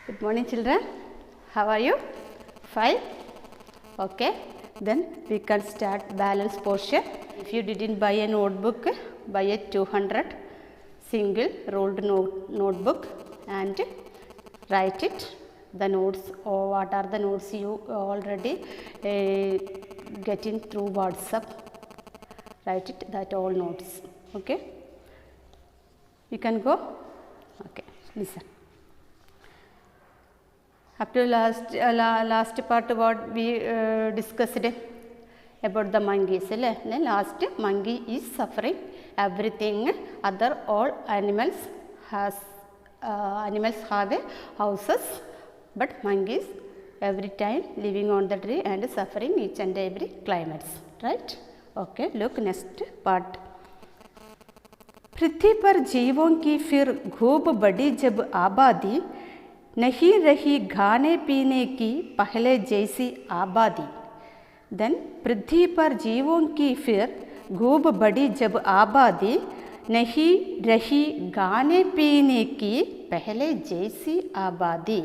Good morning, children. How are you? Fine? Okay. Then we can start balance portion. If you didn't buy a notebook, buy a 200 single rolled notebook and write it. The notes or what are the notes you already getting through WhatsApp. Write it, that all notes. Okay. You can go. Okay. Listen. Up to last part what we discussed about the monkeys. Then last monkey is suffering everything. Other all animals have houses, but monkeys every time living on the tree and suffering each and every climates. Right? Okay. Look next part. पृथ्वी पर जीवों की फिर खूब बड़ी जब आबादी नहीं रही खाने पीने की पहले जैसी आबादी. देन पृथ्वी पर जीवों की फिर खूब बड़ी जब आबादी नहीं रही खाने पीने की पहले जैसी आबादी.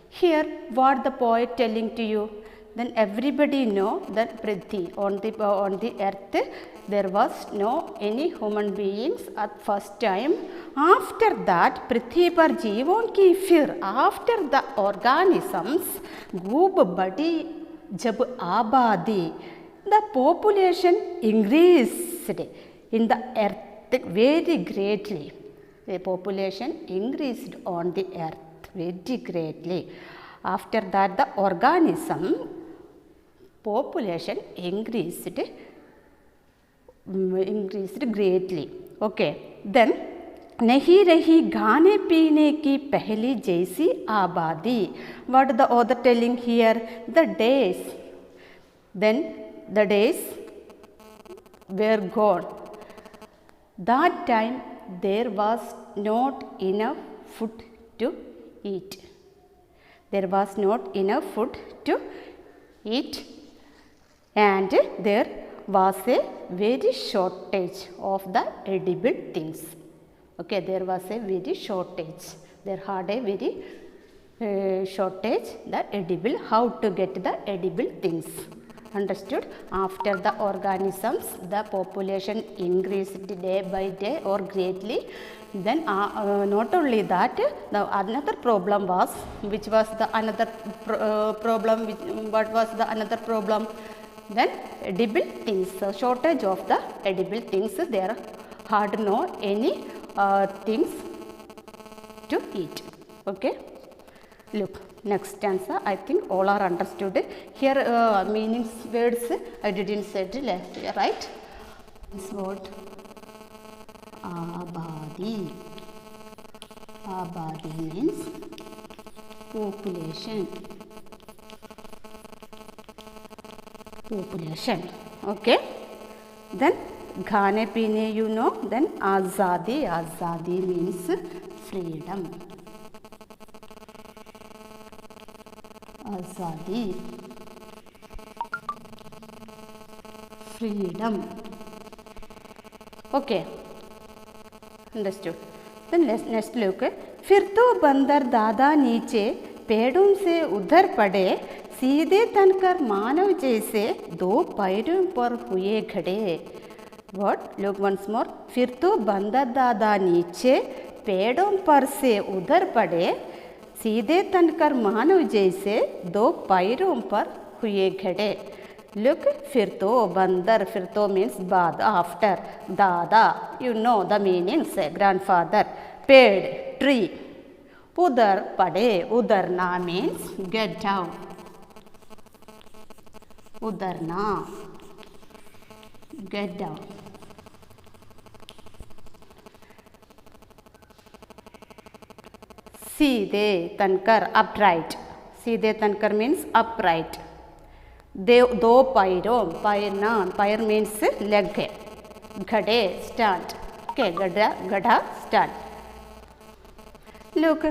Here what the poet telling to you? Then everybody know that Prithvi on the earth there was no any human beings at first time. After that पृथ्वी पर जीवों की फिर after the organisms खूब बड़ी जब आबादी the population increased in the earth very greatly. The population increased on the earth very greatly. After that the organism population increased greatly. Okay. Then नहीं रही खाने पीने की पहली जैसी आबादी. What the author telling here? The days. Then the days were gone. That time there was not enough food to eat. There was not enough food to eat. And there was a very shortage of the edible things. Okay, there was a very shortage. There had a very shortage the edible. How to get the edible things? Understood? After the organisms, the population increased day by day or greatly. Then not only that, the another problem was, which was the another problem. What was the another problem? Then edible things, shortage of the edible things. There had no any things to eat. Okay. Look, next stanza. I think all are understood. Here meanings words I didn't say it, right? This word abadi. Abadi means population. Population. Okay. Then खाने पीने you know. Then आज़ादी. आज़ादी means freedom. आज़ादी. Freedom. Okay. Understood. Then next look. फिर तो बंदर दादा नीचे पेड़ों से उधर पड़े सीधे तनकर मानव जैसे दो पैरों पर हुए खड़े. What? Look once more. फिर तो बंदर दादा नीचे पेड़ों पर से उधर पड़े सीधे तनकर मानव जैसे दो पैरों पर हुए खड़े. Look, फिर तो बंदर. फिर तो means बाद after. दादा you know the meanings. Grandfather. पेड़ tree. उधर पड़े. उधरना means get down. उधरना get down. सीधे तनकर upright. सीधे तनकर means upright. दो पैरों पैरना पैर means leg. घड़े stand. Okay, गधा stand. Look.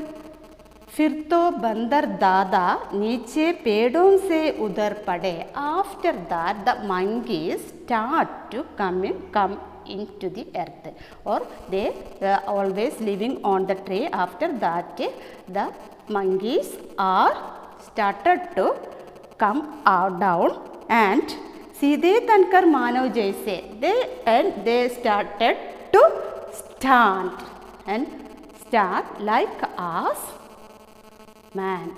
फिर तो बंदर दादा नीचे पेड़ों से उधर पड़े. After that the monkeys start to come into the earth, or they always living on the tree. After that the monkeys are started to come out down and सीधे तनकर मानव जैसे they started to stand and start like us man.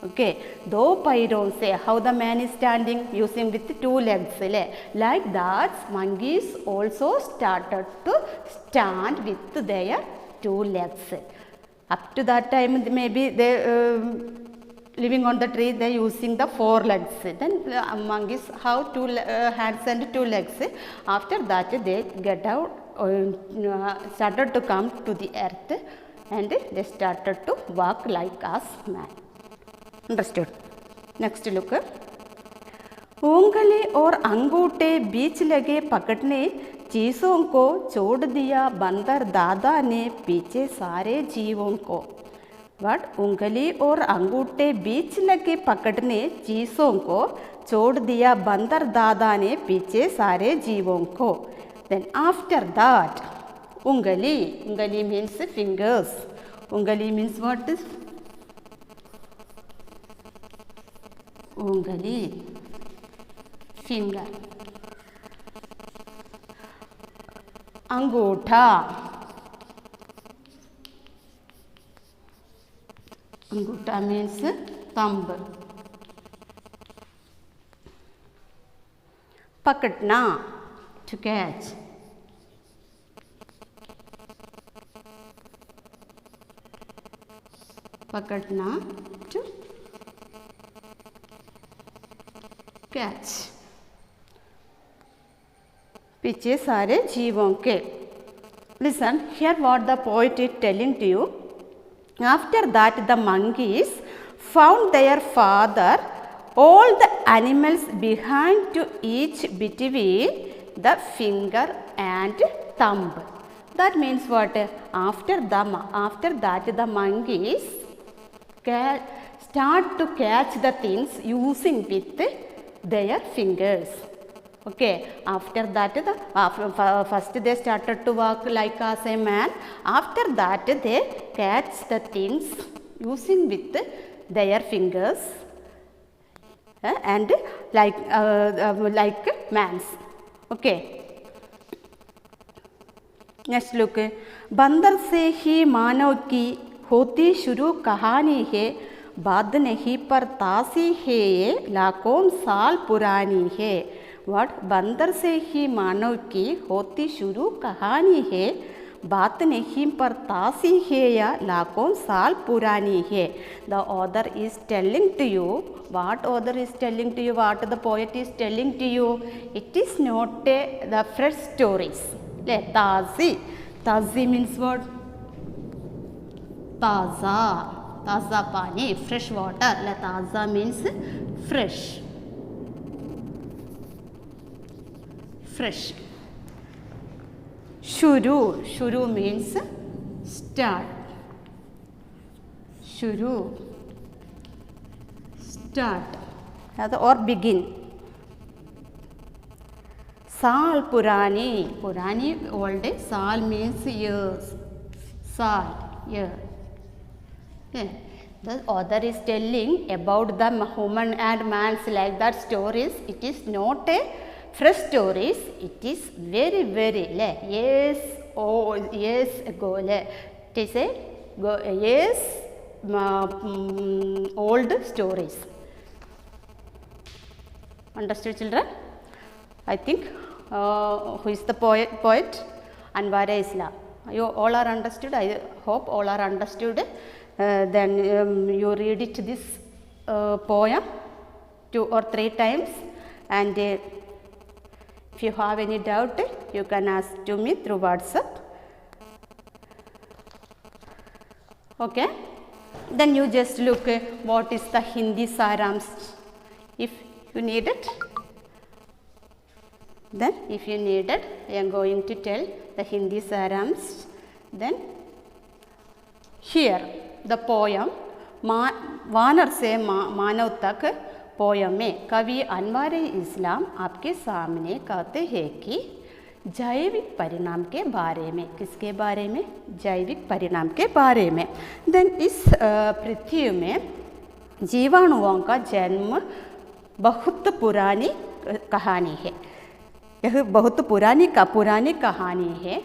Okay, दो पैरों से how the man is standing using with 2 legs like that monkeys also started to stand with their 2 legs. Up to that time maybe they living on the tree, they using the 4 legs. Then monkeys have 2 hands and 2 legs. After that they get out, started to come to the earth and they started to walk like us man. Understood? Next look. उंगली और अंगूठे बीच लगे पकड़ने चीज़ों को छोड़ दिया बंदर दादा ने पीछे सारे जीवों को. What? उंगली और अंगूठे बीच लगे पकड़ने चीज़ों को छोड़ दिया बंदर दादा ने पीछे सारे जीवों को. Then after that, ungali means fingers. Ungali means what is? Ungali, finger. Angutha. Angutha means thumb. Pakatna, to catch. Pakatna, to catch. पीछे सारे जीवों के. Listen, here what the poet is telling to you. After that the monkeys found their father, all the animals behind to each between the finger and thumb. That means what? After that the monkeys start to catch the things using with their fingers. Okay, after that first they started to walk like as a man. After that they catch the things using with their fingers and like man's. Okay, next look. बंदर से ही मानव की होती शुरू कहानी है, बाद नहीं पर तासी है ये लाखों साल पुरानी है. What? बंदर से ही मानव की होती शुरू कहानी है, बात नहीं पर तासी है या लाखों साल पुरानी है. The author is telling to you. What author is telling to you? What the poet is telling to you? It is not the fresh stories. Tazi means what? Taza pani, fresh water. Taza means fresh. Fresh. Shuru means start. Start or begin. Saal purani old. Saal means years. Year. Yeah. The author is telling about the human and man's like that stories. It is not a fresh stories. It is very years ago. It is old stories. Understood, children? I think who is the poet? Anwar Islam. You all are understood. I hope all are understood. Then you read it this poem 2 or 3 times, and if you have any doubt, you can ask to me through WhatsApp. Okay. Then you just look what is the Hindi Sarams. If you need it, then if you need it, I am going to tell the Hindi Sarams. Then here the poem वानर से मानव तक poem में कवि अनवार इस्लाम आपके सामने कहते हैं कि जैविक परिणाम के बारे में. किसके बारे में? जैविक परिणाम के बारे में. देन इस पृथ्वी में जीवाणुओं का जन्म बहुत पुरानी कहानी है. यह बहुत पुरानी कहानी है.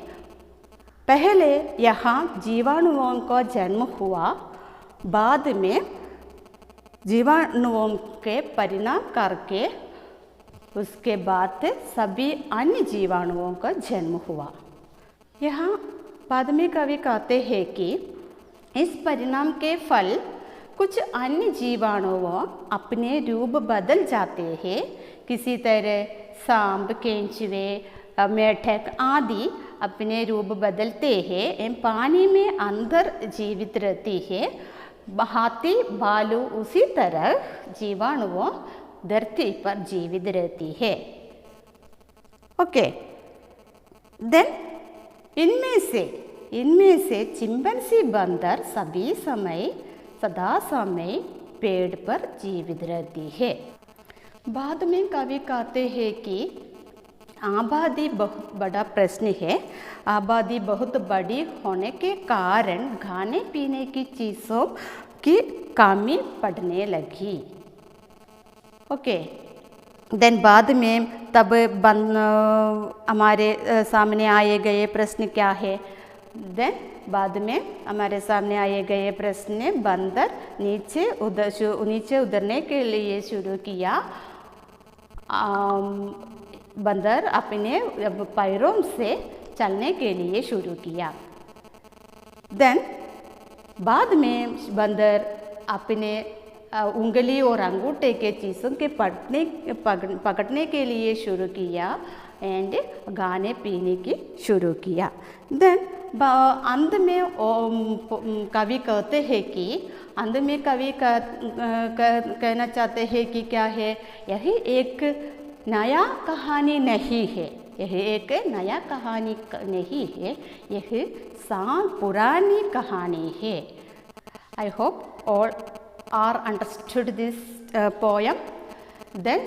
पहले यहाँ जीवाणुओं का जन्म हुआ, बाद में जीवाणुओं के परिणाम करके उसके बाद सभी अन्य जीवाणुओं का जन्म हुआ. यहाँ बाद में कवि कहते हैं कि इस परिणाम के फल कुछ अन्य जीवाणुओं अपने रूप बदल जाते हैं. किसी तरह सांप, केंचुए, मेढक आदि अपने रूप बदलते हैं. पानी में अंदर जीवित रहती है. हाथी, भालू उसी तरह जीवाणुओं धरती पर जीवित रहती है. ओके. देन इनमें से चिंपैंजी बंदर सदा समय पेड़ पर जीवित रहती है. बाद में कवि कहते हैं कि आबादी बहुत बड़ा प्रश्न है. आबादी बहुत बड़ी होने के कारण खाने पीने की चीज़ों की कमी पड़ने लगी. ओके. देन बाद में तब हमारे सामने आए गए प्रश्न क्या है? देन बाद में हमारे सामने आए गए प्रश्न बंदर नीचे उतरने के लिए शुरू किया. बंदर अपने पैरों से चलने के लिए शुरू किया. देन बाद में बंदर अपने उंगली और अंगूठे के चीज़ों के पकड़ने के लिए शुरू किया एंड खाने पीने की शुरू किया. देन अंत में कवि कहते हैं कि अंत में कवि कहना चाहते हैं कि क्या है? यही एक नया कहानी नहीं है. यह एक नया कहानी नहीं है. यह साल पुरानी कहानी है. I hope all are understood this poem. Then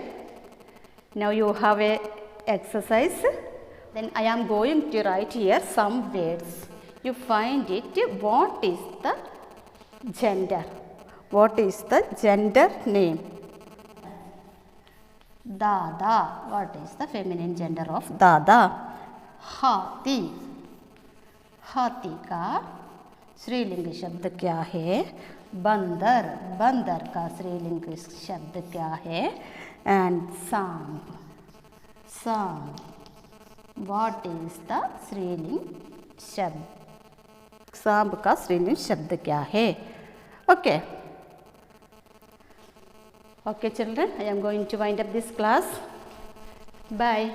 now you have a exercise. Then I am going to write here some words. You find it. What is the gender? What is the gender name? Dada. What is the feminine gender of Dada? हाथी. हाथी का स्त्रीलिंग शब्द क्या है? बंदर. बंदर का स्त्रीलिंग शब्द क्या है? एंड सांप. सांप. व्हाट इज द स्त्रीलिंग शब्द? सांप का स्त्रीलिंग शब्द क्या है? Okay. Okay children, I am going to wind up this class. Bye.